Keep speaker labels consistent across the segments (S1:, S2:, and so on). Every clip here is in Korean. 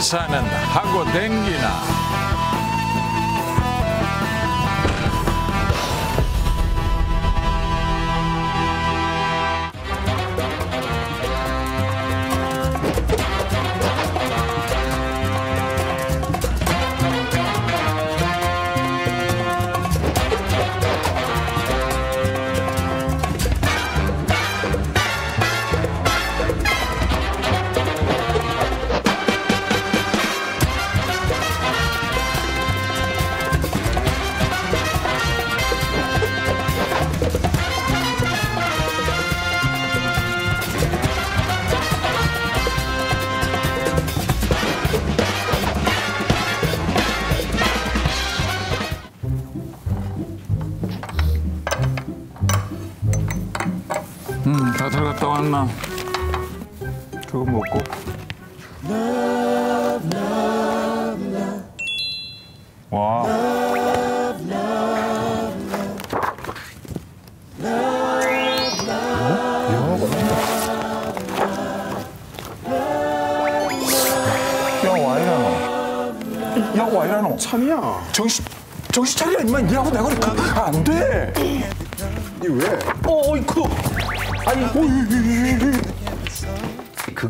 S1: 회사는 하고 댕기나. 다 들어갔다 왔나? 그거 먹고. 와. 야, 와 이라노?
S2: 참이야.
S1: 정신 차려, 임마. 니하고 내가 그래. 안 돼.
S2: 니 왜?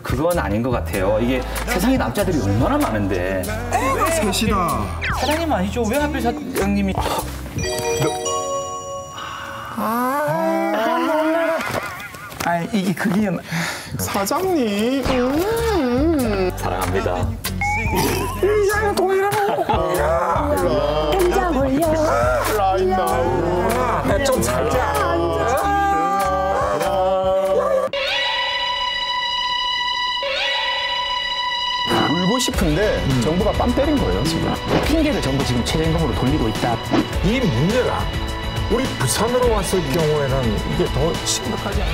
S3: 그건 아닌 것 같아요. 이게 세상에 남자들이 얼마나 많은데.
S2: 애가 셋이다.
S3: 사장님 아니죠? 왜 하필 사장님이? 아니 이게 그게
S2: 사장님.
S3: 사랑합니다.
S2: 야, 동이라노.
S4: 혼자 걸려.
S2: 라인다.
S1: 좀 살자.
S2: 울고 싶은데 정부가 빰 때린 거예요, 지금.
S3: 핑계를 전부 지금 최저임금으로 돌리고 있다.
S1: 이 문제가 우리 부산으로 왔을 경우에는 이게 더 심각하지 않아?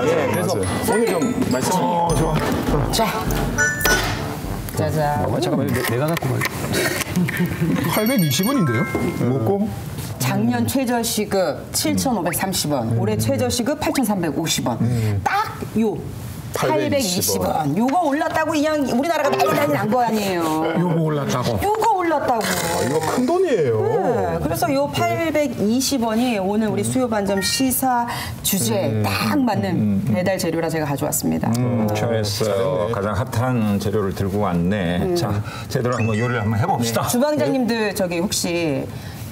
S2: 예, 그래서 오늘 좀 말씀.
S1: 좋아.
S4: 자, 짜잔.
S2: 잠깐만, 내가 갖고 갈. 820원인데요? 먹고?
S4: 작년 최저시급 7,530원, 올해 최저시급 8,350원. 딱 요 820원. 요거 올랐다고 그냥 우리나라가 난리 난 거 아니에요.
S1: 요거 올랐다고?
S4: 요거 올랐다고.
S2: 이거 큰 돈이에요.
S4: 네, 그래서 요 820원이 오늘 우리 수요 반점 시사 주제에 딱 맞는 배달 재료라 제가 가져왔습니다.
S1: 초에서 가장 핫한 재료를 들고 왔네. 자, 제대로 한번 요리를 한번 해봅시다.
S4: 주방장님들 저기 혹시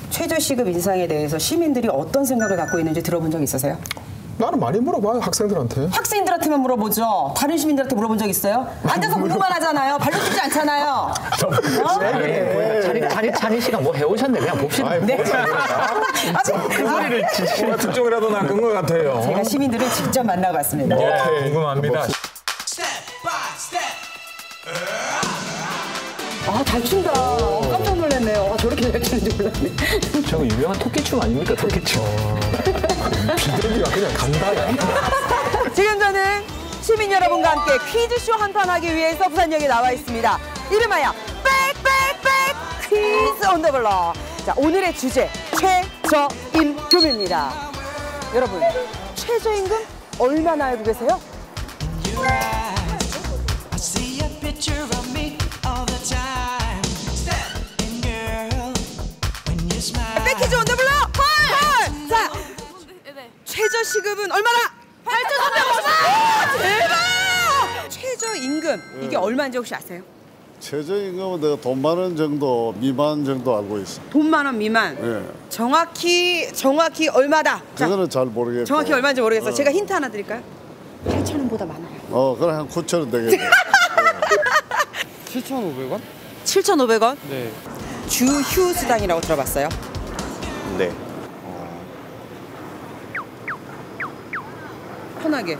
S4: 최저시급 인상에 대해서 시민들이 어떤 생각을 갖고 있는지 들어본 적 있으세요?
S2: 나는 많이 물어봐요, 학생들한테.
S4: 학생들한테만 물어보죠. 다른 시민들한테 물어본 적 있어요? 앉아서 공부만 하잖아요. 발로 뛰지 않잖아요.
S3: 찬희 씨가 뭐 해오셨네. 그냥 봅시다.
S4: 네.
S3: 그 소리를
S1: 뭔가 특종이라도 낚은 것 같아요.
S4: 제가 시민들을 직접 만나봤습니다.
S1: 궁금합니다.
S4: 아, 잘 춘다. 깜짝 놀랐네요. 저렇게 잘 추는지 몰랐네.
S3: 저거 유명한 토끼춤 아닙니까? 토끼춤.
S2: 비둘기가 그냥 간다.
S4: 지금 저는 시민 여러분과 함께 퀴즈쇼 한 판 하기 위해서 부산역에 나와 있습니다. 이름하여 빽빽빽 퀴즈 온 더 블럭. 자, 오늘의 주제 최저임금입니다. 여러분, 최저임금 얼마나 알고 계세요? 퀴즈 온 더 블럭. 헐! 자, 최저시급은 얼마나? 8,350원! 대박! 최저임금 이게 얼마인지 혹시 아세요?
S5: 최저임금은 내가 돈 많은 정도 미만 정도 알고 있어.
S4: 돈 만 원 미만.
S5: 예.
S4: 정확히 얼마다? 자,
S5: 그거는 잘 모르겠고.
S4: 정확히 얼마인지 모르겠어요. 제가 힌트 하나 드릴까요? 8,000원보다 많아요.
S5: 그래 한 9,000원 되겠네.
S6: 7,500원?
S4: 7,500원?
S6: 네.
S4: 주휴 수당이라고 들어봤어요?
S5: 네.
S4: 편하게.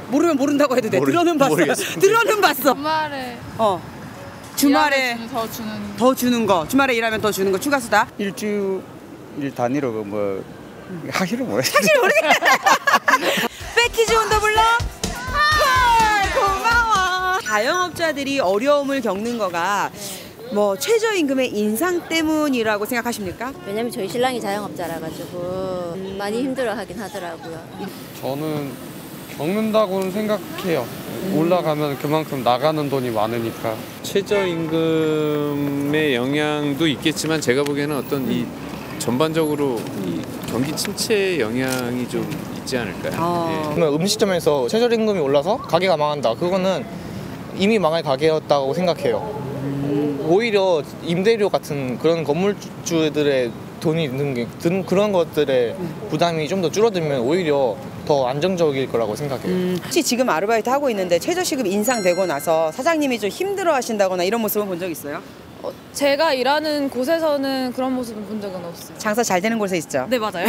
S4: 모르면 모른다고 해도 돼. 들어는 봤어.
S5: 모르겠습니다.
S4: 들어는 봤어.
S7: 주말에
S4: 주말에
S7: 더 주는
S4: 더 주는 거. 주말에 일하면 더 주는 거. 추가 수당.
S6: 일주일 단위로 뭐 확실히 모르겠어요.
S4: 확실히 모르겠네. 패키지 온 더 블럭. 헐, 고마워. 자영업자들이 어려움을 겪는 거가 뭐 최저임금의 인상 때문이라고 생각하십니까?
S7: 왜냐면 저희 신랑이 자영업자라 가지고 많이 힘들어하긴 하더라고요.
S8: 저는 겪는다고는 생각해요. 올라가면 그만큼 나가는 돈이 많으니까.
S9: 최저임금의 영향도 있겠지만 제가 보기에는 어떤 이 전반적으로 이 경기 침체 영향이 좀 있지 않을까요? 예.
S10: 음식점에서 최저임금이 올라서 가게가 망한다. 그거는 이미 망할 가게였다고 생각해요. 오히려 임대료 같은 그런 건물주들의 돈이 드는 게 그런 것들의 부담이 좀 더 줄어들면 오히려 더 안정적일 거라고 생각해요.
S4: 혹시 지금 아르바이트 하고 있는데 최저시급 인상되고 나서 사장님이 좀 힘들어하신다거나 이런 모습은 본 적 있어요?
S11: 제가 일하는 곳에서는 그런 모습은 본 적은 없어요.
S4: 장사 잘 되는 곳에 있죠?
S11: 네, 맞아요.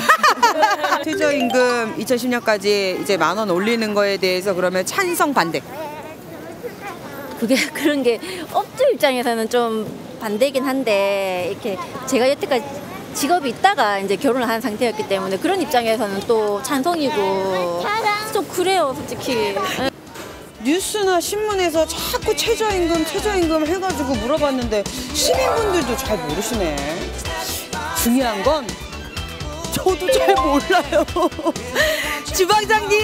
S4: 최저임금 2010년까지 이제 10,000원 올리는 거에 대해서 그러면 찬성 반대?
S7: 그런 게 업주 입장에서는 좀 반대긴 한데 이렇게 제가 여태까지 직업이 있다가 이제 결혼을 한 상태였기 때문에 그런 입장에서는 또 찬성이고 좀 그래요, 솔직히.
S4: 뉴스나 신문에서 자꾸 최저임금 해가지고 물어봤는데 시민분들도 잘 모르시네. 중요한 건 저도 잘 몰라요. 주방장님,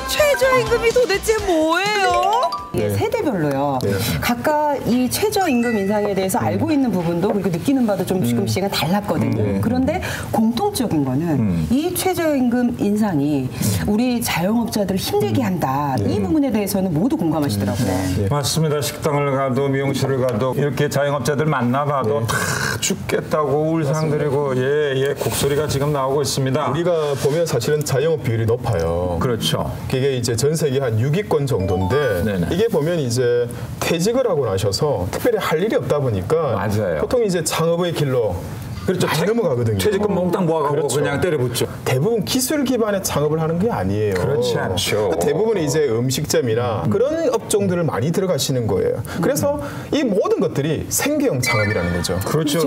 S4: 최저임금이 도대체 뭐예요?
S2: 네.
S4: 세대별로요.
S2: 네.
S4: 각각 이 최저임금 인상에 대해서 알고 있는 부분도 그리고 느끼는 바도 좀 조금씩은 달랐거든요.
S2: 네.
S4: 그런데 공통적인 거는 이 최저임금 인상이 우리 자영업자들을 힘들게 한다. 이 부분에 대해서는 모두 공감하시더라고요.
S2: 네.
S1: 맞습니다. 식당을 가도 미용실을 가도 이렇게 자영업자들 만나봐도 다 죽겠다고 울상들이고 예, 곡소리가 지금 나오고 있습니다.
S2: 우리가 보면 사실은 자영업 비율이 높아요.
S1: 그렇죠.
S2: 그게 이제 전 세계 한 6위권 정도인데
S1: 네네.
S2: 이게 보면 이제 퇴직을 하고 나셔서 특별히 할 일이 없다 보니까
S1: 맞아요.
S2: 보통 이제 창업의 길로
S1: 그렇죠.
S2: 많이 넘어가거든요.
S1: 퇴직금 몽땅 모아가고
S2: 그렇죠.
S1: 그냥 때려붙죠.
S2: 대부분 기술 기반의 창업을 하는 게 아니에요.
S1: 그렇지 않죠.
S2: 대부분 이제 음식점이나 그런 업종들을 많이 들어가시는 거예요. 그래서 이 모든 것들이 생계형 창업이라는 거죠.
S1: 그렇죠.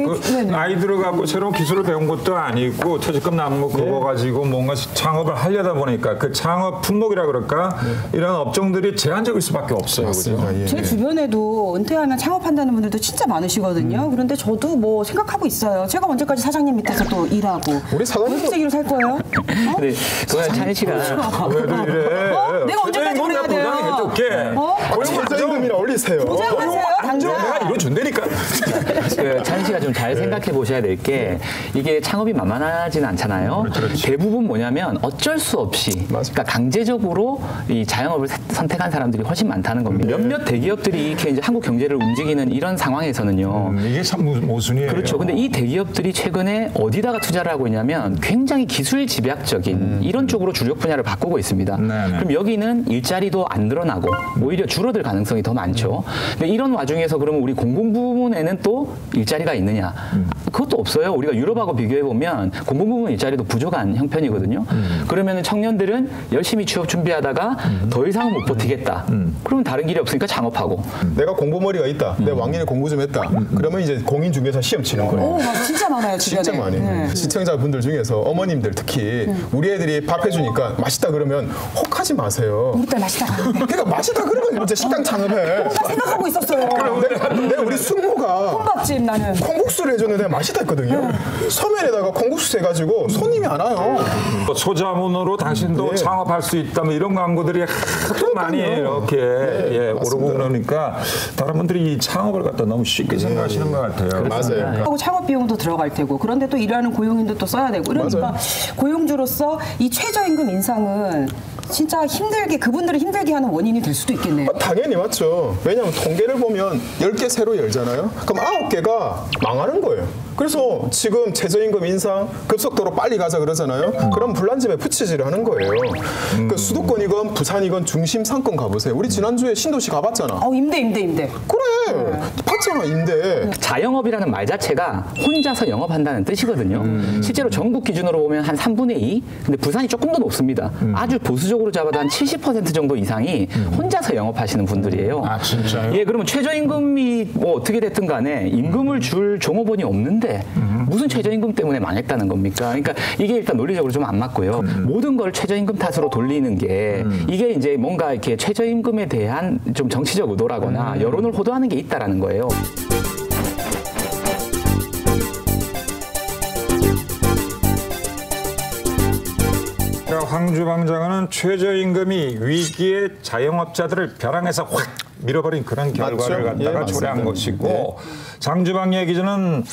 S1: 나이 들어가고 새로운 기술을 배운 것도 아니고 퇴직금 남은 거 그거 가지고 뭔가 창업을 하려다 보니까 그 창업 품목이라 그럴까 이런 업종들이 제한적일 수밖에 없어요.
S2: 맞습니다.
S1: 그죠?
S2: 예.
S4: 제 주변에도 은퇴하면 창업한다는 분들도 진짜 많으시거든요. 그런데 저도 뭐 생각하고 있어요. 제가 언제까지 사장님 밑에서 또 일하고
S2: 우리 사장님
S4: 월급쟁이로 살 거예요?
S3: 근데 그건 찬희 씨가
S1: 왜들 이래?
S4: 내가 언제까지 그래야 돼요?
S2: 최저임금이나 올리세요.
S4: 보장하세요, 당장.
S1: 내가 이거 준다니까.
S3: 그 찬희 씨가 좀 잘 생각해 보셔야 될 게 이게 창업이 만만하지는 않잖아요. 대부분 뭐냐면 어쩔 수 없이 그러니까 강제적으로 이 자영업을 선택한 사람들이 훨씬 많다는 겁니다. 몇몇 대기업들이 이렇게 이제 한국 경제를 움직이는 이런 상황에서는요.
S1: 이게 참 모순이에요.
S3: 그렇죠. 근데 이 대기업들이 최근에 어디다가 투자를 하고 있냐면 굉장히 기술 집약적인 이런 쪽으로 주력 분야를 바꾸고 있습니다.
S1: 네네.
S3: 그럼 여기는 일자리도 안 늘어나고 오히려 줄어들 가능성이 더 많죠. 근데 이런 와중에서 그러면 우리 공공부문에는 또 일자리가 있느냐? 그것도 없어요. 우리가 유럽하고 비교해 보면 공공부문 일자리도 부족한 형편이거든요. 그러면 청년들은 열심히 취업 준비하다가 더 이상은 못 버티겠다. 그러면 다른 길이 없으니까 창업하고.
S2: 내가 공부머리가 있다. 내가 왕년에 공부 좀 했다. 그러면 이제 공인중개사 시험 치는 거예요.
S4: 오, 진짜 많아요, 주변에.
S2: 진짜 많이.
S4: 네.
S2: 시청자분들 중에서 어머님들 특히 우리 애들이 밥 해주니까 맛있다 그러면 혹하지 마세요.
S4: 우리 딸 맛있다.
S2: 그러니까 맛있다 그러면 이제 식당 창업해.
S4: 나 생각하고 있었어요.
S2: 내가 우리 숙모가
S4: 혼밥집 나는.
S2: 콩국수를 해줬는데 내가 맛있다 했거든요. 서면에다가 콩국수 해가지고 손님이 안 와요.
S1: 소자문으로 당신도 창업할 수 있다 뭐 이런 광고들이 하도 많이 이렇게 오르고 그러니까 다른 분들이 이 창업을 갖다 너무 쉽게 생각하시는 것 같아요.
S2: 맞아요.
S4: 하고 창업 비용도 들어갈 테고 그런데 또 일하는 고용인도 또 써야 되고 이러니까
S2: 맞아요.
S4: 고용주로서 이 최저임금 인상은 진짜 힘들게 그분들을 힘들게 하는 원인이 될 수도 있겠네요.
S2: 당연히 맞죠. 왜냐하면 통계를 보면 10개 새로 열잖아요. 그럼 9개가 망하는 거예요. 그래서 지금 최저임금 인상 급속도로 빨리 가자 그러잖아요. 그럼 불난집에 부치질을 하는 거예요. 그 수도권이건 부산이건 중심 상권 가보세요. 우리 지난주에 신도시 가봤잖아.
S4: 임대.
S2: 그래. 봤잖아 임대.
S3: 자영업이라는 말 자체가 혼자서 영업한다는 뜻이거든요. 실제로 전국 기준으로 보면 한 3분의 2? 근데 부산이 조금 더 높습니다. 아주 보수적으로 잡아도 한 70% 정도 이상이 혼자서 영업하시는 분들이에요.
S1: 아, 진짜요?
S3: 예, 그러면 최저임금이 뭐 어떻게 됐든 간에 임금을 줄 종업원이 없는데 무슨 최저임금 때문에 망했다는 겁니까? 그러니까 이게 일단 논리적으로 좀 안 맞고요. 모든 걸 최저임금 탓으로 돌리는 게 이게 이제 뭔가 이렇게 최저임금에 대한 좀 정치적 의도라거나 여론을 호도하는 게 있다라는 거예요.
S1: 상주방장은 최저임금이 위기의 자영업자들을 벼랑에서 확 밀어버린 그런 결과를 갖다가 초래한 것이고 장주방 얘기자는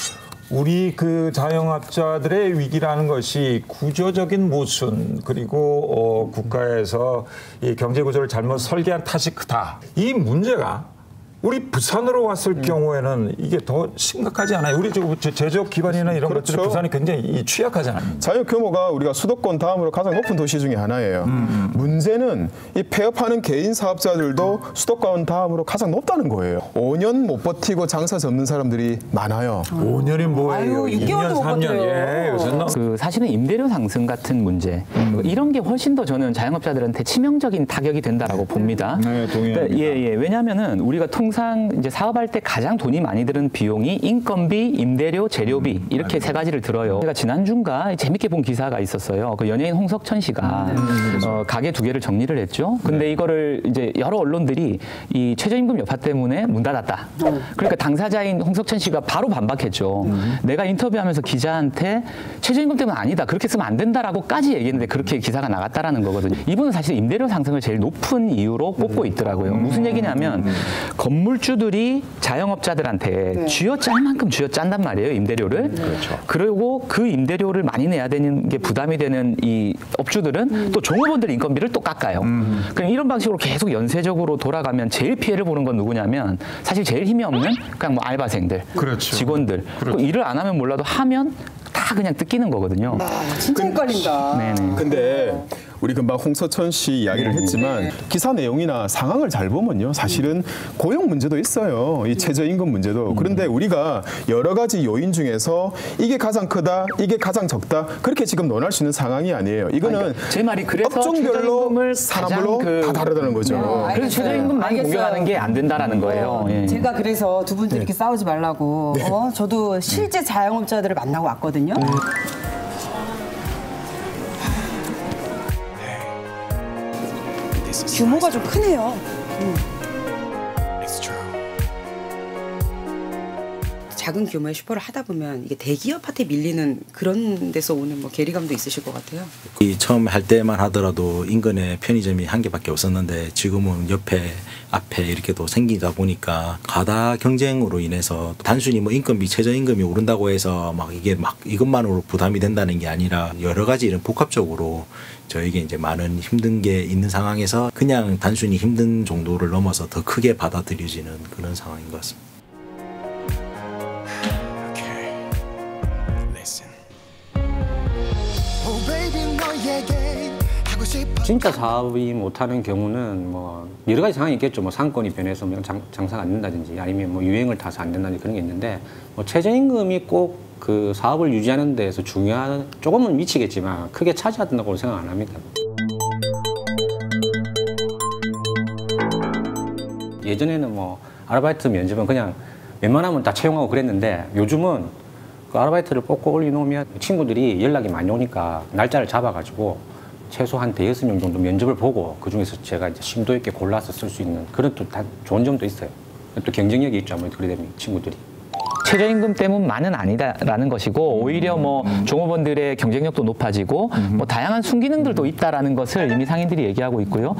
S1: 우리 그 자영업자들의 위기라는 것이 구조적인 모순 그리고 국가에서 이 경제 구조를 잘못 설계한 탓이 크다. 이 문제가 우리 부산으로 왔을 경우에는 이게 더 심각하지 않아요? 우리 제조업 기반이나 이런 것들이 부산이 굉장히 취약하잖아요.
S2: 자영 규모가 우리가 수도권 다음으로 가장 높은 도시 중에 하나예요. 문제는 이 폐업하는 개인 사업자들도 수도권 다음으로 가장 높다는 거예요. 5년 못 버티고 장사 접는 사람들이 많아요.
S1: 5년이 뭐예요?
S4: 6개월도
S1: 3년. 예, 요새는
S3: 그 사실은 임대료 상승 같은 문제 이런 게 훨씬 더 저는 자영업자들한테 치명적인 타격이 된다라고 봅니다.
S1: 네, 동의합니다.
S3: 예. 왜냐하면은 우리가 통상 이제 사업할 때 가장 돈이 많이 드는 비용이 인건비, 임대료, 재료비 이렇게 세 가지를 들어요. 제가 지난주인가 재밌게 본 기사가 있었어요. 그 연예인 홍석천 씨가 가게 2개를 정리를 했죠. 근데 이거를 이제 여러 언론들이 이 최저임금 여파 때문에 문 닫았다. 그러니까 당사자인 홍석천 씨가 바로 반박했죠. 내가 인터뷰하면서 기자한테 최저임금 때문에 아니다. 그렇게 쓰면 안 된다라고까지 얘기했는데 그렇게 기사가 나갔다라는 거거든요. 이분은 사실 임대료 상승을 제일 높은 이유로 꼽고 있더라고요. 무슨 얘기냐면 건물주들이 자영업자들한테 쥐어짤 만큼 쥐어짠단 말이에요, 임대료를.
S1: 그렇죠.
S3: 그리고 그 임대료를 많이 내야 되는 게 부담이 되는 이 업주들은 또 종업원들 인건비를 또 깎아요. 그럼 이런 방식으로 계속 연쇄적으로 돌아가면 제일 피해를 보는 건 누구냐면 사실 제일 힘이 없는 그냥 뭐 알바생들,
S1: 그렇죠.
S3: 직원들.
S1: 그렇죠.
S3: 일을 안 하면 몰라도 하면 다 그냥 뜯기는 거거든요.
S4: 진짜 헷갈린다.
S3: 네네.
S2: 근데 우리 금방 홍서천 씨 이야기를 했지만 기사 내용이나 상황을 잘 보면요. 사실은 고용 문제도 있어요. 이 최저임금 문제도. 그런데 우리가 여러 가지 요인 중에서 이게 가장 크다, 이게 가장 적다. 그렇게 지금 논할 수 있는 상황이 아니에요. 이거는
S3: 제 말이 그래서
S2: 업종별로 사람별로 다 다르다는 거죠.
S3: 그래서 최저임금만
S4: 알겠어요.
S3: 공격하는 게 안 된다라는 거예요. 예.
S4: 제가 그래서 두 분도 이렇게 싸우지 말라고 저도 실제 자영업자들을 만나고 왔거든요. 규모가 좀 크네요. 작은 규모의 슈퍼를 하다 보면 이게 대기업한테 밀리는 그런 데서 오는 뭐 괴리감도 있으실 것 같아요.
S12: 처음 할 때만 하더라도 인근에 편의점이 1개밖에 없었는데 지금은 옆에 앞에 이렇게 또 생기다 보니까 가다 경쟁으로 인해서 단순히 뭐 인건비 최저임금이 오른다고 해서 막 이게 막 이것만으로 부담이 된다는 게 아니라 여러 가지 이런 복합적으로 저에게 이제 많은 힘든 게 있는 상황에서 그냥 단순히 힘든 정도를 넘어서 더 크게 받아들여지는 그런 상황인 것 같습니다.
S13: 진짜 사업이 못하는 경우는 뭐 여러 가지 상황이 있겠죠. 뭐 상권이 변해서 장사가 안 된다든지 아니면 뭐 유행을 타서 안 된다든지 그런 게 있는데 뭐 최저임금이 꼭 그 사업을 유지하는 데에서 조금은 미치겠지만 크게 차지한다고 생각 안 합니다. 예전에는 뭐 아르바이트 면접은 그냥 웬만하면 다 채용하고 그랬는데 요즘은 그 아르바이트를 뽑고 올려놓으면 친구들이 연락이 많이 오니까 날짜를 잡아가지고 최소한 5-6명 정도 면접을 보고 그중에서 제가 이제 심도 있게 골라서 쓸 수 있는 그런 또 좋은 점도 있어요. 또 경쟁력이 있죠. 아무래도 그래 되면 친구들이.
S3: 최저임금 때문만은 아니다라는 것이고 오히려 뭐 종업원들의 경쟁력도 높아지고 뭐 다양한 순기능들도 있다라는 것을 이미 상인들이 얘기하고 있고요.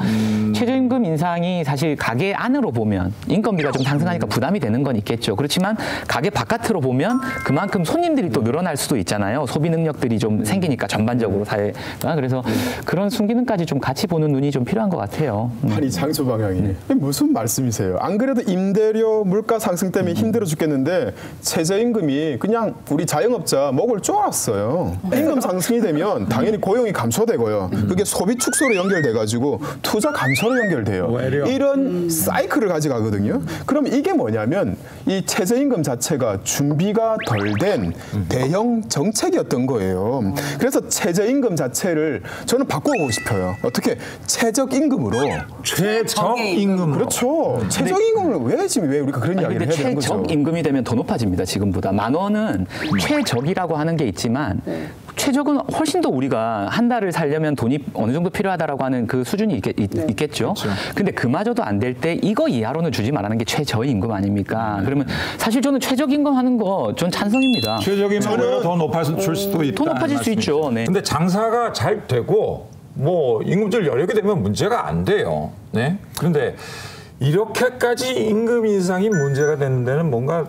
S3: 최저임금 인상이 사실 가게 안으로 보면 인건비가 좀 상승하니까 부담이 되는 건 있겠죠. 그렇지만 가게 바깥으로 보면 그만큼 손님들이 또 늘어날 수도 있잖아요. 소비 능력들이 좀 생기니까 전반적으로 사회가. 그래서 그런 순기능까지 좀 같이 보는 눈이 좀 필요한 것 같아요.
S2: 아니 장소 방향이 무슨 말씀이세요? 안 그래도 임대료 물가 상승 때문에 힘들어 죽겠는데 최저임금이 그냥 우리 자영업자 목을 쪼았어요. 임금 상승이 되면 당연히 고용이 감소되고요. 그게 소비 축소로 연결돼가지고 투자 감소로 연결돼요. 이런 사이클을 가져가거든요. 그럼 이게 뭐냐면 이 최저임금 자체가 준비가 덜 된 대형 정책이었던 거예요. 그래서 최저임금 자체를 저는 바꿔보고 싶어요. 어떻게 최저임금으로
S1: 최저임금으로
S2: 그렇죠. 최저임금을 왜 우리가 그런 이야기를 해야 되는 거죠?
S3: 최저임금이 되면 더 높아집니다. 지금보다 10,000원은 최저기라고 하는 게 있지만 최저는 훨씬 더 우리가 한 달을 살려면 돈이 어느 정도 필요하다라고 하는 그 수준이 있겠죠. 그렇죠. 근데 그마저도 안 될 때 이거 이하로는 주지 말라는 게 최저임금 아닙니까? 그러면 사실 저는 최저임금 하는 거 전 찬성입니다.
S1: 최저임금보다 더 높아질 수도 있다.
S3: 더 높아질 수 있죠. 네.
S1: 근데 장사가 잘 되고 뭐 임금제를 여력이 되면 문제가 안 돼요. 네. 그런데 이렇게까지 임금 인상이 문제가 되는 데는 뭔가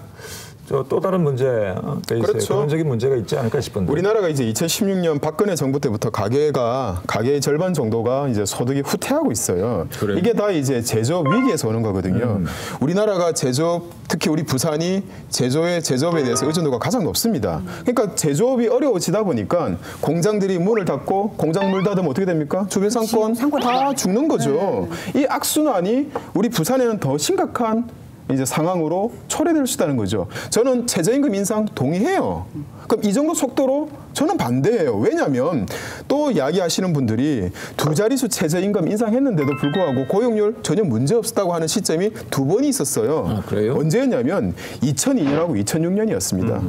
S1: 또 다른 문제가 있어요.
S2: 그렇죠.
S1: 근원적인 문제가 있지 않을까 싶은데.
S2: 우리나라가 이제 2016년 박근혜 정부 때부터 가계의 절반 정도가 이제 소득이 후퇴하고 있어요.
S1: 그래요?
S2: 이게 다 이제 제조업 위기에서 오는 거거든요. 우리나라가 제조업, 특히 우리 부산이 제조업에 대해서 의존도가 가장 높습니다. 그러니까 제조업이 어려워지다 보니까 공장들이 문을 닫고 공장 문 닫으면 어떻게 됩니까? 주변 상권 다 죽는 거죠. 이 악순환이 우리 부산에는 더 심각한 이제 상황으로 초래될 수 있다는 거죠. 저는 최저임금 인상 동의해요. 그럼 이 정도 속도로 저는 반대해요. 왜냐하면 또 이야기하시는 분들이 두 자릿수 최저임금 인상했는데도 불구하고 고용률 전혀 문제 없었다고 하는 시점이 두 번이 있었어요.
S1: 아, 그래요?
S2: 언제였냐면 2002년하고 2006년이었습니다.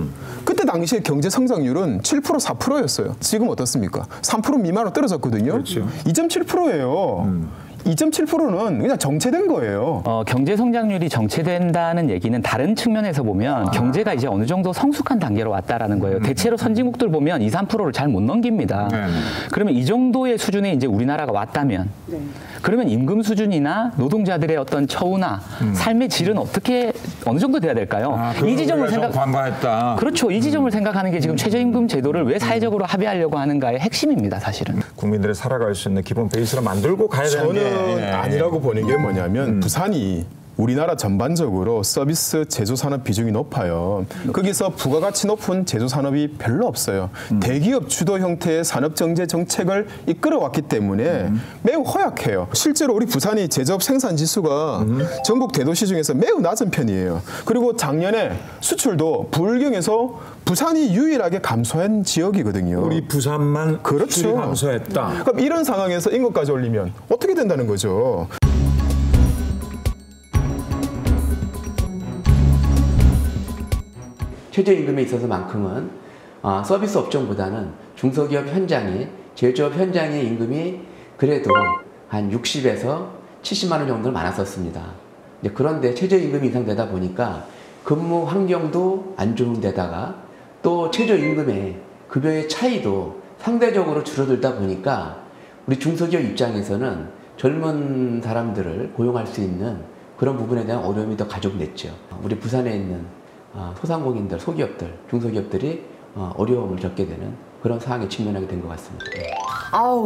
S2: 그때 당시에 경제 성장률은 7% 4%였어요. 지금 어떻습니까? 3% 미만으로 떨어졌거든요.
S1: 그렇죠.
S2: 2.7%예요. 2.7%는 그냥 정체된 거예요.
S3: 경제 성장률이 정체된다는 얘기는 다른 측면에서 보면 경제가 이제 어느 정도 성숙한 단계로 왔다라는 거예요. 대체로 선진국들 보면 2, 3%를 잘 못 넘깁니다. 그러면 이 정도의 수준에 이제 우리나라가 왔다면 그러면 임금 수준이나 노동자들의 어떤 처우나 삶의 질은 어느 정도 돼야 될까요? 이 지점을
S1: 관과했다.
S3: 그렇죠. 이 지점을 생각하는 게 지금 최저임금 제도를 왜 사회적으로 합의하려고 하는가의 핵심입니다, 사실은.
S1: 국민들이 살아갈 수 있는 기본 베이스를 만들고 가야 되는 게
S2: 아니라고 보는 게 뭐냐면 부산이 우리나라 전반적으로 서비스 제조산업 비중이 높아요. 거기서 부가가치 높은 제조산업이 별로 없어요. 대기업 주도 형태의 산업정제 정책을 이끌어왔기 때문에 매우 허약해요. 실제로 우리 부산이 제조업 생산지수가 전국 대도시 중에서 매우 낮은 편이에요. 그리고 작년에 수출도 불경에서 부산이 유일하게 감소한 지역이거든요.
S1: 우리 부산만 수출이 감소했다.
S2: 그럼 이런 상황에서 임금까지 올리면 어떻게 된다는 거죠?
S14: 최저임금에 있어서만큼은 서비스 업종보다는 중소기업 현장의 제조업 현장의 임금이 그래도 한 60에서 70만 원 정도는 많았었습니다. 그런데 최저임금이 인상되다 보니까 근무 환경도 안 좋은 데다가 또 최저임금의 급여의 차이도 상대적으로 줄어들다 보니까 우리 중소기업 입장에서는 젊은 사람들을 고용할 수 있는 그런 부분에 대한 어려움이 더 가중됐죠. 우리 부산에 있는 소상공인들, 소기업들, 중소기업들이 어려움을 겪게 되는 그런 상황에 직면하게 된 것 같습니다.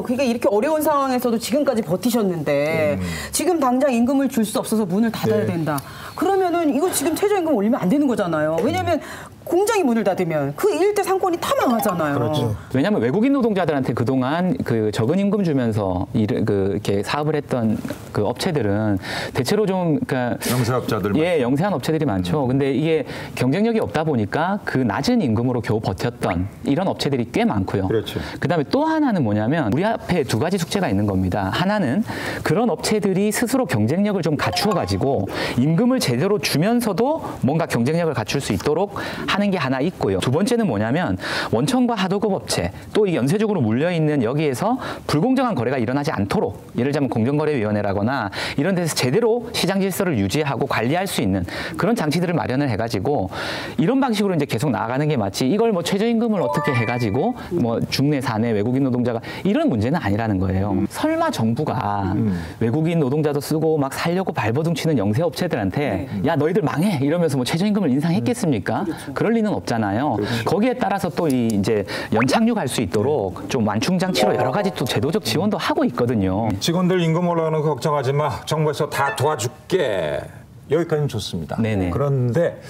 S4: 그러니까 이렇게 어려운 상황에서도 지금까지 버티셨는데 지금 당장 임금을 줄 수 없어서 문을 닫아야 된다. 그러면은 이거 지금 최저임금 올리면 안 되는 거잖아요. 왜냐하면 공장이 문을 닫으면 그 일대 상권이 다 망하잖아요.
S3: 그렇죠. 왜냐하면 외국인 노동자들한테 그동안 그 적은 임금 주면서 이렇게 사업을 했던 그 업체들은 대체로 좀 그러니까
S1: 영세업자들
S3: 영세한 업체들이 많죠. 근데 이게 경쟁력이 없다 보니까 그 낮은 임금으로 겨우 버텼던 이런 업체들이 꽤 많고요.
S1: 그렇죠.
S3: 그다음에 또 하나는 뭐냐면 우리 앞에 두 가지 숙제가 있는 겁니다. 하나는 그런 업체들이 스스로 경쟁력을 좀 갖추어 가지고 임금을 제대로 주면서도 뭔가 경쟁력을 갖출 수 있도록 하는 게 하나 있고요. 두 번째는 뭐냐면 원청과 하도급 업체 또 이 연쇄적으로 물려있는 여기에서 불공정한 거래가 일어나지 않도록 예를 들자면 공정거래위원회라거나 이런 데서 제대로 시장 질서를 유지하고 관리할 수 있는 그런 장치들을 마련을 해가지고 이런 방식으로 이제 계속 나아가는 게 맞지 이걸 뭐 최저임금을 어떻게 해가지고 뭐 중내 사내 외국인 노동자가 이런 문제는 아니라는 거예요. 설마 정부가 외국인 노동자도 쓰고 막 살려고 발버둥 치는 영세업체들한테 야 너희들 망해 이러면서 뭐 최저임금을 인상했겠습니까? 그럴 리는 없잖아요. 거기에 따라서 또 이제 연착륙할 수 있도록 좀 완충 장치로 여러 가지 또 제도적 지원도 하고 있거든요.
S1: 직원들 임금 올라가는 거 걱정하지 마. 정부에서 다 도와줄게. 여기까지는 좋습니다.
S3: 네네.
S1: 그런데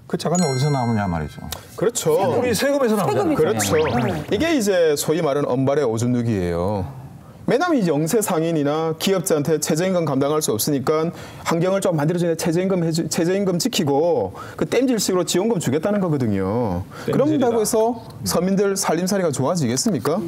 S1: 그 자금이 어디서 나오느냐 말이죠.
S2: 그렇죠.
S1: 우리 세금에서 나오잖아요.
S2: 그렇죠. 이게 이제 소위 말하는 엄발의 오줌 누기예요. 왜냐하면 이제 영세 상인이나 기업자한테 최저임금 감당할 수 없으니까 환경을 좀 만들어주는 최저임금 지키고 그 땜질식으로 지원금 주겠다는 거거든요. 그런다고 해서 서민들 살림살이가 좋아지겠습니까?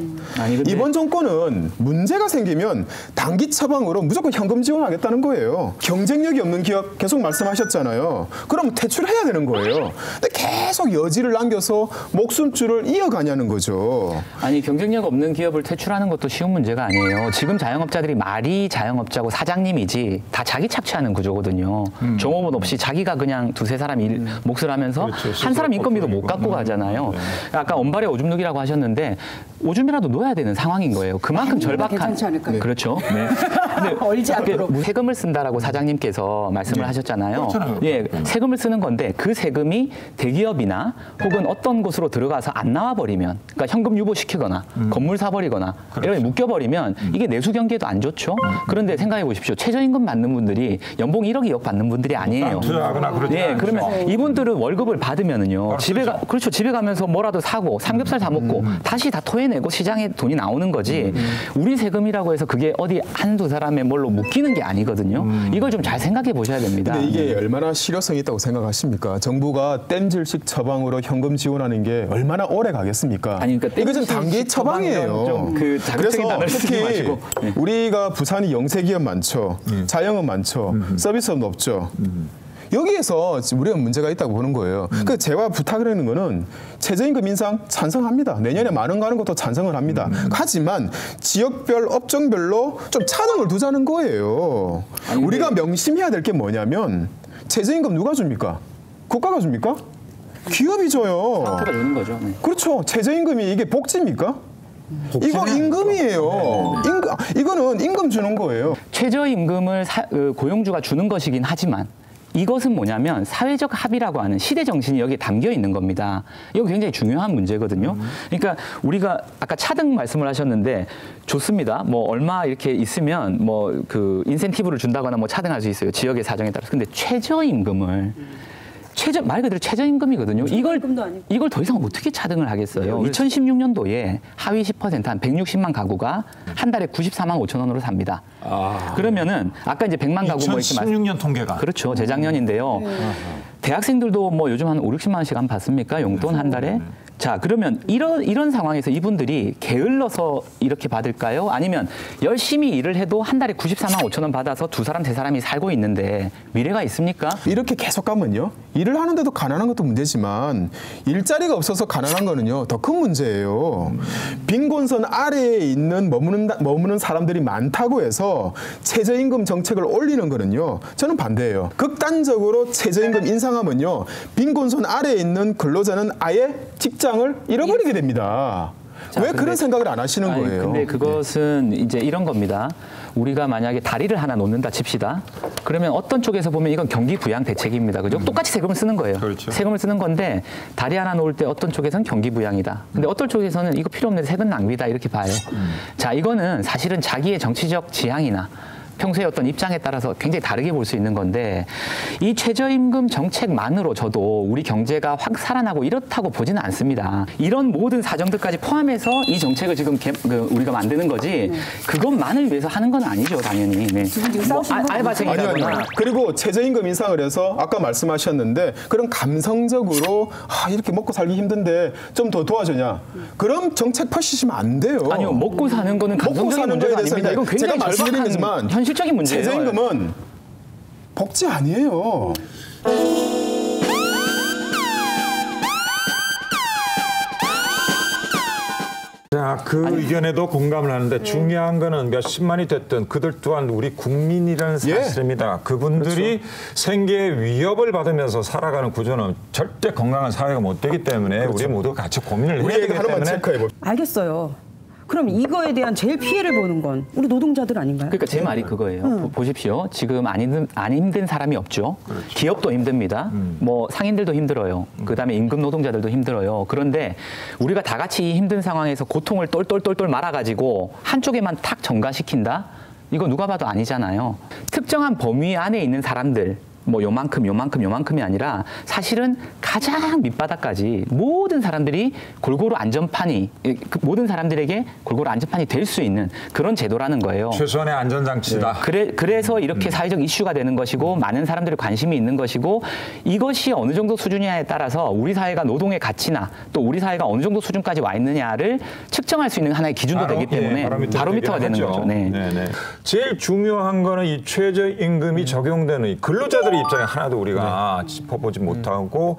S2: 이번 정권은 문제가 생기면 단기 처방으로 무조건 현금 지원하겠다는 거예요. 경쟁력이 없는 기업 계속 말씀하셨잖아요. 그럼 퇴출해야 되는 거예요. 근데 계속 여지를 남겨서 목숨줄을 이어가냐는 거죠.
S3: 아니 경쟁력 없는 기업을 퇴출하는 것도 쉬운 문제가 아니에요. 아니에요. 지금 자영업자들이 말이 자영업자고 사장님이지 다 자기 착취하는 구조거든요. 종업원 없이 자기가 그냥 두세 사람 몫을 하면서
S1: 그렇죠.
S3: 한 사람 인건비도 못 갖고 가잖아요. 아까 언발에 오줌 누기라고 하셨는데 오줌이라도 놓아야 되는 상황인 거예요. 그만큼 절박한.
S4: 괜찮지 않을까요?
S3: 그렇죠. 네.
S4: 얼지 않도록.
S3: 세금을 쓴다라고 사장님께서 말씀을 하셨잖아요.
S1: 그렇잖아요.
S3: 예, 세금을 쓰는 건데 그 세금이 대기업이나 혹은 어떤 곳으로 들어가서 안 나와 버리면, 그러니까 현금 유보시키거나 건물 사버리거나 이렇게 묶여버리면 이게 내수 경기에도 안 좋죠. 그런데 생각해 보십시오. 최저임금 받는 분들이 연봉 1억 2억 받는 분들이 아니에요.
S1: 투자하거나 그러지
S3: 예,
S1: 않죠.
S3: 그러면 이분들은 월급을 받으면은요 그렇죠. 집에 가면서 뭐라도 사고 삼겹살 사 먹고 다시 다 토해내고 시장에 돈이 나오는 거지. 우리 세금이라고 해서 그게 어디 한두 사람의 뭘로 묶이는 게 아니거든요. 이걸 좀 잘 생각해 보셔야 됩니다.
S2: 근데 이게 얼마나 실효성이 있다고 생각하십니까? 정부가 땜질식 처방으로 현금 지원하는 게 얼마나 오래 가겠습니까?
S3: 아니, 그러니까
S2: 이거 좀 단기 처방이에요.
S3: 그 자극적인 단어를 쓰지
S2: 특히
S3: 마시고. 네.
S2: 우리가 부산이 영세기업 많죠. 자영업 많죠. 서비스업 높죠. 여기에서 우리가 문제가 있다고 보는 거예요. 그 제가 부탁을 하는 거는 최저임금 인상 찬성합니다. 내년에 많은 가는 것도 찬성을 합니다. 하지만 지역별 업종별로 좀 차등을 두자는 거예요. 아니, 우리가 명심해야 될 게 뭐냐면 최저임금 누가 줍니까? 국가가 줍니까? 기업이 줘요.
S3: 상태가 주는 거죠. 네.
S2: 그렇죠. 최저임금이 이게 복지입니까? 이거 임금이에요. 이거는 임금 주는 거예요.
S3: 최저임금을 고용주가 주는 것이긴 하지만 이것은 뭐냐면 사회적 합의라고 하는 시대 정신이 여기에 담겨 있는 겁니다. 이거 굉장히 중요한 문제거든요. 그러니까 우리가 아까 차등 말씀을 하셨는데 좋습니다. 뭐 얼마 이렇게 있으면 뭐 그 인센티브를 준다거나 뭐 차등할 수 있어요. 지역의 사정에 따라서. 근데 최저임금을 말 그대로 최저임금이거든요. 이걸 더 이상 어떻게 차등을 하겠어요? 2016년도에 하위 10% 한 160만 가구가 한 달에 94만 5천 원으로 삽니다. 그러면은 아까 이제 100만 가구 뭐 이렇게
S1: 2016년 통계가
S3: 그렇죠. 재작년인데요. 대학생들도 뭐 요즘 한 5, 60만 원씩 안 받습니까? 용돈 한 달에? 자, 그러면 이런 상황에서 이분들이 게을러서 이렇게 받을까요? 아니면 열심히 일을 해도 한 달에 94만 5천 원 받아서 두 사람, 세 사람이 살고 있는데 미래가 있습니까?
S2: 이렇게 계속 가면요. 일을 하는데도 가난한 것도 문제지만 일자리가 없어서 가난한 거는요. 더 큰 문제예요. 빈곤선 아래에 있는 머무는 사람들이 많다고 해서 최저임금 정책을 올리는 거는요. 저는 반대예요. 극단적으로 최저임금 인상하면요. 빈곤선 아래에 있는 근로자는 아예 직장을 잃어버리게 됩니다. 왜 그런 생각을 안 하시는 거예요?
S3: 근데 그것은 이제 이런 겁니다. 우리가 만약에 다리를 하나 놓는다 칩시다. 그러면 어떤 쪽에서 보면 이건 경기 부양 대책입니다. 그죠? 똑같이 세금을 쓰는 거예요.
S1: 그렇죠.
S3: 세금을 쓰는 건데 다리 하나 놓을 때 어떤 쪽에서는 경기 부양이다. 근데 어떤 쪽에서는 이거 필요 없는데 세금 낭비다 이렇게 봐요. 자, 이거는 사실은 자기의 정치적 지향이나 평소에 어떤 입장에 따라서 굉장히 다르게 볼 수 있는 건데 이 최저임금 정책만으로 저도 우리 경제가 확 살아나고 이렇다고 보지는 않습니다. 이런 모든 사정들까지 포함해서 이 정책을 지금 우리가 만드는 거지 그것만을 위해서 하는 건 아니죠, 당연히. 네. 뭐 알바생이라거나.
S2: 그리고 최저임금 인상을 해서 아까 말씀하셨는데 그런 감성적으로 이렇게 먹고 살기 힘든데 좀 더 도와주냐. 그럼 정책 펴시시면 안 돼요.
S3: 아니요, 먹고 사는 거는 감성적인 문제가 아닙니다. 이건 굉장히
S2: 제가 말씀드리지만
S3: 현실적인 문제예요.
S2: 최저임금은 복지 아니에요.
S1: 자, 그 의견에도 공감을 하는데 중요한 거는 몇십만이 됐든 그들 또한 우리 국민이라는 사실입니다. 그분들이 생계의 위협을 받으면서 살아가는 구조는 절대 건강한 사회가 못 되기 때문에 우리 모두 같이 고민을 해야 되기 때문에.
S4: 알겠어요. 그럼 이거에 대한 제일 피해를 보는 건 우리 노동자들 아닌가요?
S3: 그러니까 제 말이 그거예요. 보십시오. 지금 안 힘든 사람이 없죠. 그렇죠. 기업도 힘듭니다. 뭐 상인들도 힘들어요. 그다음에 임금 노동자들도 힘들어요. 그런데 우리가 다 같이 이 힘든 상황에서 고통을 똘똘똘똘 말아가지고 한쪽에만 탁 전가시킨다? 이거 누가 봐도 아니잖아요. 특정한 범위 안에 있는 사람들 뭐 요만큼이 아니라 사실은 가장 밑바닥까지 모든 사람들이 골고루 안전판이 모든 사람들에게 골고루 안전판이 될 수 있는 그런 제도라는 거예요.
S1: 최소한의 안전장치다.
S3: 그래서 이렇게 사회적 이슈가 되는 것이고 많은 사람들의 관심이 있는 것이고 이것이 어느 정도 수준이냐에 따라서 우리 사회가 노동의 가치나 또 우리 사회가 어느 정도 수준까지 와 있느냐를 측정할 수 있는 하나의 기준도 되기 때문에 바로미터가 되는 거죠. 네.
S1: 제일 중요한 거는 이 최저임금이 적용되는 이 근로자들이 근로자들의 입장에 하나도 우리가 짚어보지 못하고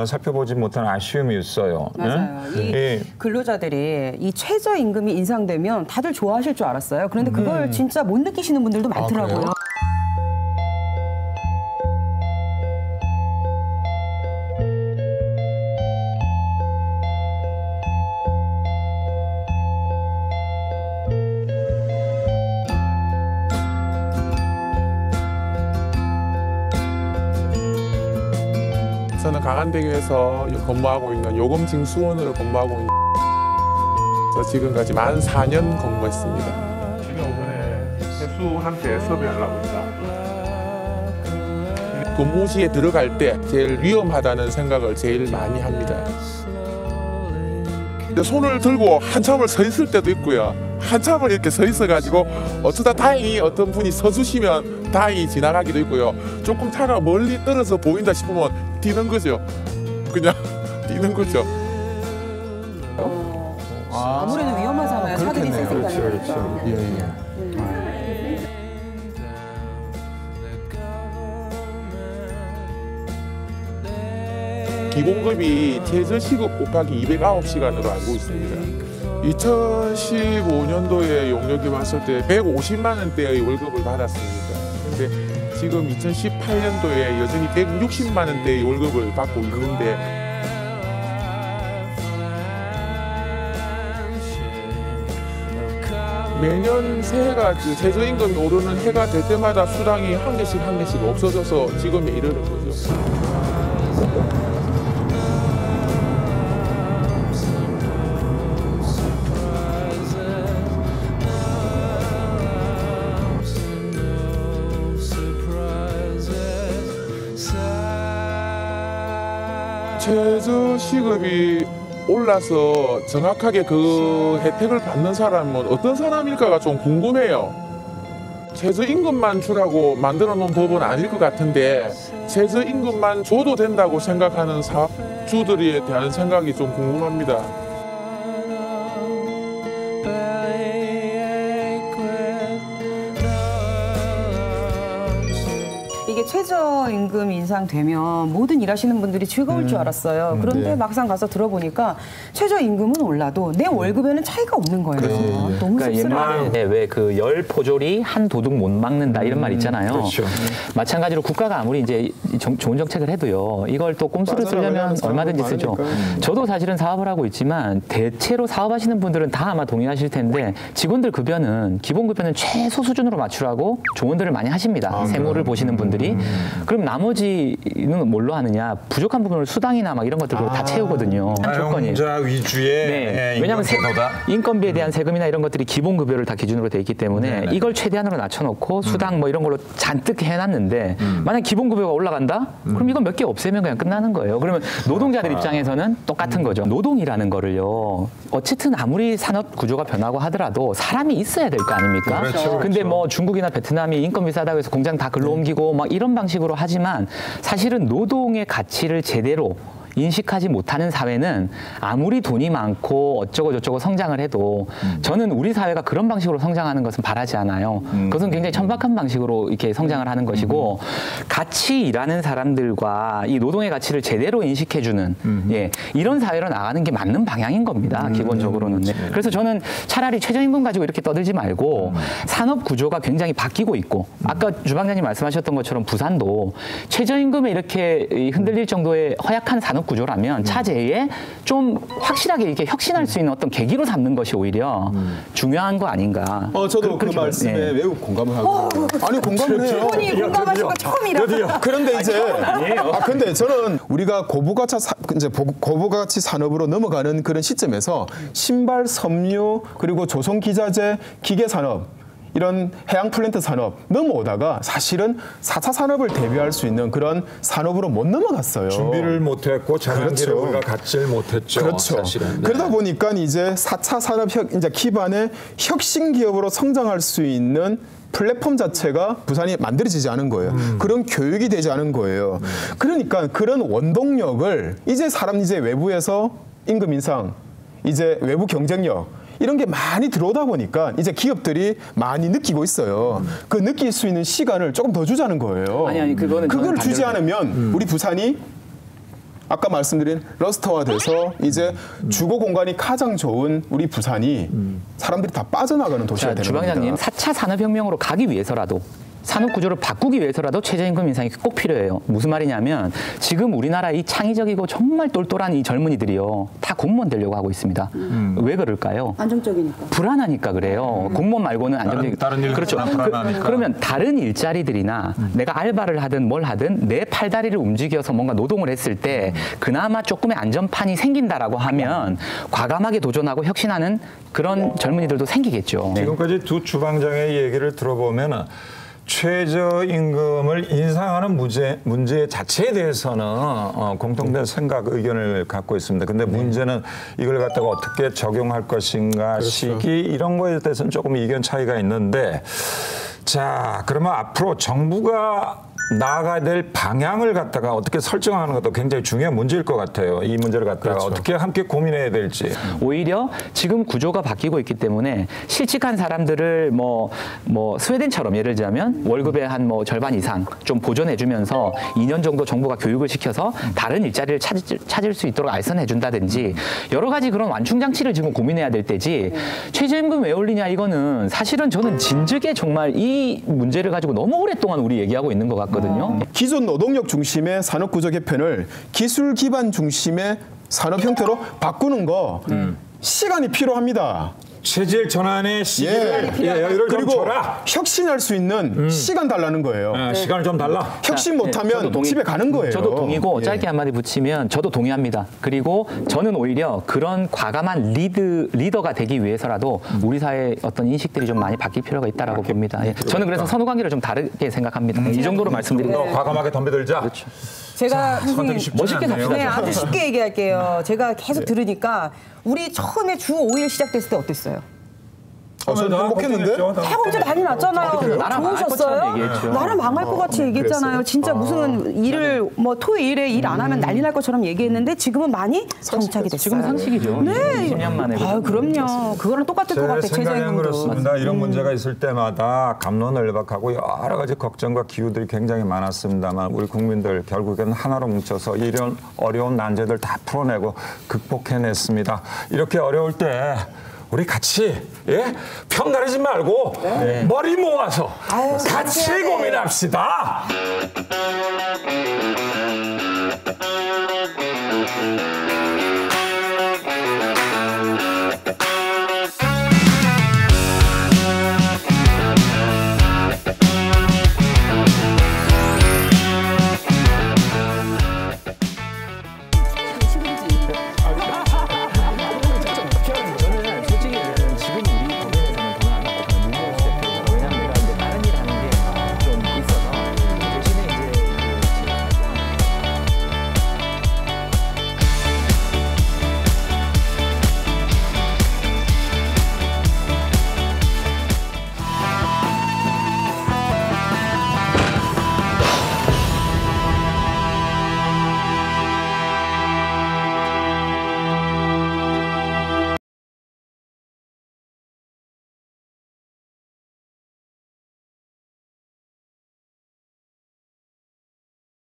S1: 살펴보지 못한 아쉬움이 있어요.
S4: 맞아요.
S1: 네?
S4: 이 근로자들이 이 최저임금이 인상되면 다들 좋아하실 줄 알았어요. 그런데 그걸 진짜 못 느끼시는 분들도 많더라고요.
S15: 저는 강한대교에서 근무하고 있는 요금징수원으로 근무하고 있는 지금까지 만 4년 근무했습니다. 지금 이번에 해수한테 섭외하려고 있다. 근무시에 들어갈 때 제일 위험하다는 생각을 제일 많이 합니다. 손을 들고 한참을 서 있을 때도 있고요. 한참을 이렇게 서 있어가지고 어쩌다 다행히 어떤 분이 서주시면 다행히 지나가기도 있고요. 조금 차가 멀리 떨어져 보인다 싶으면 뛰는 거죠. 그냥 뛰는 거죠.
S4: 아무래도 위험하잖아요. 차들이 세세가
S2: 그렇죠. 예.
S15: 기본급이 최저시급 곱하기 209시간으로 알고 있습니다. 2015년도에 용역이 왔을 때 150만 원대의 월급을 받았습니다. 근데 지금 2018년도에 여전히 160만 원대의 월급을 받고 있는데 매년 새해가 최저임금이 오르는 해가 될 때마다 수당이 한 개씩 없어져서 지금에 이르는 거죠. 최저시급이 올라서 정확하게 그 혜택을 받는 사람은 어떤 사람일까가 좀 궁금해요. 최저임금만 주라고 만들어 놓은 법은 아닐 것 같은데 최저임금만 줘도 된다고 생각하는 사업주들에 대한 생각이 좀 궁금합니다.
S4: 이게 최저임금 인상되면 모든 일하시는 분들이 즐거울 줄 알았어요. 그런데 막상 가서 들어보니까 최저임금은 올라도 내 월급에는 차이가 없는 거예요. 너무
S3: 그러니까
S4: 씁쓸해요.
S3: 옛날에 왜 그 열 포졸이 한 도둑 못 막는다 이런 말 있잖아요.
S1: 그렇죠.
S3: 마찬가지로 국가가 아무리 이제 좋은 정책을 해도요. 이걸 또 꼼수를 쓰려면 얼마든지 쓰죠. 저도 사실은 사업을 하고 있지만 대체로 사업하시는 분들은 다 아마 동의하실 텐데 직원들 급여는 기본 급여는 최소 수준으로 맞추라고 조언들을 많이 하십니다. 세무를 보시는 분들이. 그럼 나머지는 뭘로 하느냐? 부족한 부분을 수당이나 막 이런 것들로 다 채우거든요. 조건이.
S1: 사용자 위주의
S3: 네. 왜냐하면 인건비에 대한 세금이나 이런 것들이 기본 급여를 다 기준으로 돼 있기 때문에 이걸 최대한으로 낮춰놓고 수당 뭐 이런 걸로 잔뜩 해놨는데 만약 기본 급여가 올라간다? 그럼 이건 몇 개 없애면 그냥 끝나는 거예요. 그러면 노동자들 입장에서는 똑같은 거죠. 노동이라는 거를요. 어쨌든 아무리 산업 구조가 변하고 하더라도 사람이 있어야 될 거 아닙니까?
S1: 그렇죠.
S3: 근데 뭐 중국이나 베트남이 인건비 싸다고 해서 공장 다 글로 옮기고 막 이런 방식으로 하지만 사실은 노동의 가치를 제대로 인식하지 못하는 사회는 아무리 돈이 많고 어쩌고 저쩌고 성장을 해도 저는 우리 사회가 그런 방식으로 성장하는 것은 바라지 않아요. 그것은 굉장히 천박한 방식으로 이렇게 성장을 하는 것이고 같이 일하는 사람들과 이 노동의 가치를 제대로 인식해주는 예, 이런 사회로 나가는 게 맞는 방향인 겁니다. 기본적으로는. 네. 그래서 저는 차라리 최저임금 가지고 이렇게 떠들지 말고 산업 구조가 굉장히 바뀌고 있고 아까 주방장님 말씀하셨던 것처럼 부산도 최저임금에 이렇게 흔들릴 정도의 허약한 산업 구조라면 차제에 좀 확실하게 이렇게 혁신할 수 있는 어떤 계기로 삼는 것이 오히려 중요한 거 아닌가.
S2: 저도 그 말씀에 매우 공감을 하고. 아니 공감을 해요.
S4: 아니 공감하신 거 처음이라.
S2: 그런데 이제 근데 저는 우리가 고부가치 산업으로 넘어가는 그런 시점에서 신발, 섬유 그리고 조선 기자재, 기계 산업 이런 해양 플랜트 산업 넘어오다가 사실은 4차 산업을 대비할 수 있는 그런 산업으로 못 넘어갔어요.
S1: 준비를 못했고 장기를 우리가 갖지를 못했죠.
S2: 그렇죠.
S1: 사실은. 네.
S2: 그러다 보니까 이제 4차 산업 이제 기반의 혁신 기업으로 성장할 수 있는 플랫폼 자체가 부산이 만들어지지 않은 거예요. 그런 교육이 되지 않은 거예요. 그러니까 그런 원동력을 이제 외부에서 임금 인상, 이제 외부 경쟁력 이런 게 많이 들어오다 보니까 이제 기업들이 많이 느끼고 있어요. 그 느낄 수 있는 시간을 조금 더 주자는 거예요.
S3: 아니
S2: 그걸 주지 않으면 우리 부산이 아까 말씀드린 러스터화돼서 이제 주거 공간이 가장 좋은 우리 부산이 사람들이 다 빠져나가는 도시가 되는 겁니다.
S3: 주방장님, 4차 산업혁명으로 가기 위해서라도 산업 구조를 바꾸기 위해서라도 최저임금 인상이 꼭 필요해요. 무슨 말이냐면 지금 우리나라 이 창의적이고 정말 똘똘한 이 젊은이들이요. 다 공무원 되려고 하고 있습니다. 왜 그럴까요?
S4: 안정적이니까.
S3: 불안하니까 그래요. 공무원 말고는 안정적이.
S1: 다른 일
S3: 그렇죠. 그러면 다른 일자리들이나 내가 알바를 하든 뭘 하든 내 팔다리를 움직여서 뭔가 노동을 했을 때 그나마 조금의 안전판이 생긴다라고 하면 과감하게 도전하고 혁신하는 그런 젊은이들도 생기겠죠.
S1: 지금까지 두 주방장의 얘기를 들어보면 최저임금을 인상하는 문제 자체에 대해서는 공통된 생각, 의견을 갖고 있습니다. 근데 문제는 이걸 갖다가 어떻게 적용할 것인가, 시기 이런 거에 대해서는 조금 이견 차이가 있는데, 자, 그러면 앞으로 정부가 나아가야 될 방향을 갖다가 어떻게 설정하는 것도 굉장히 중요한 문제일 것 같아요. 이 문제를 갖다가 어떻게 함께 고민해야 될지.
S3: 오히려 지금 구조가 바뀌고 있기 때문에 실직한 사람들을 뭐 스웨덴처럼 예를 들자면 월급의 한 절반 이상 좀 보존해주면서 2년 정도 정부가 교육을 시켜서 다른 일자리를 찾을 수 있도록 알선해준다든지 여러 가지 그런 완충 장치를 지금 고민해야 될 때지 최저임금 왜 올리냐 이거는 사실은 저는 진즉에 정말 이 문제를 가지고 너무 오랫동안 우리 얘기하고 있는 것 같거든요.
S2: 기존 노동력 중심의 산업구조 개편을 기술 기반 중심의 산업 형태로 바꾸는 거 시간이 필요합니다.
S1: 체질 전환의 시기를 여유를 좀
S2: 그리고
S1: 줘라.
S2: 혁신할 수 있는 시간 달라는 거예요.
S1: 시간을 좀 달라.
S2: 혁신 못하면 집에 가는 거예요.
S3: 저도 동의고 짧게 한마디 붙이면 저도 동의합니다. 그리고 저는 오히려 그런 과감한 리더가 되기 위해서라도 우리 사회의 어떤 인식들이 좀 많이 바뀔 필요가 있다라고 봅니다. 저는 그래서 선후관계를 좀 다르게 생각합니다. 이 정도로 말씀드립니다.
S1: 과감하게 덤벼들자.
S3: 그렇죠.
S4: 제가
S3: 멋있게 삽시다.
S4: 네, 아주 쉽게 얘기할게요. 제가 계속 들으니까 우리 처음에 주 5일 시작됐을 때 어땠어요?
S2: 저는 행복했는데?
S4: 해공제 난리 났잖아요.
S3: 나라 망할
S4: 좋으셨어요?
S3: 것처럼 얘기했죠.
S4: 나라 망할 것 같이 얘기했잖아요. 진짜 무슨 일을 토요일에 일 안 하면 난리 날 것처럼 얘기했는데 지금은 많이 정착이 됐어요.
S3: 지금 상식이죠.
S4: 네.
S3: 20년 만에.
S4: 그럼요. 그거랑 똑같을 것 같아요.
S1: 제 생각엔
S4: 최저임금도.
S1: 그렇습니다. 이런 문제가 있을 때마다 갑론을박하고 여러 가지 걱정과 기후들이 굉장히 많았습니다만 우리 국민들 결국에는 하나로 뭉쳐서 이런 어려운 난제들 다 풀어내고 극복해냈습니다. 이렇게 어려울 때 우리 같이 편 가르지 말고 머리 모아서 같이 고민합시다.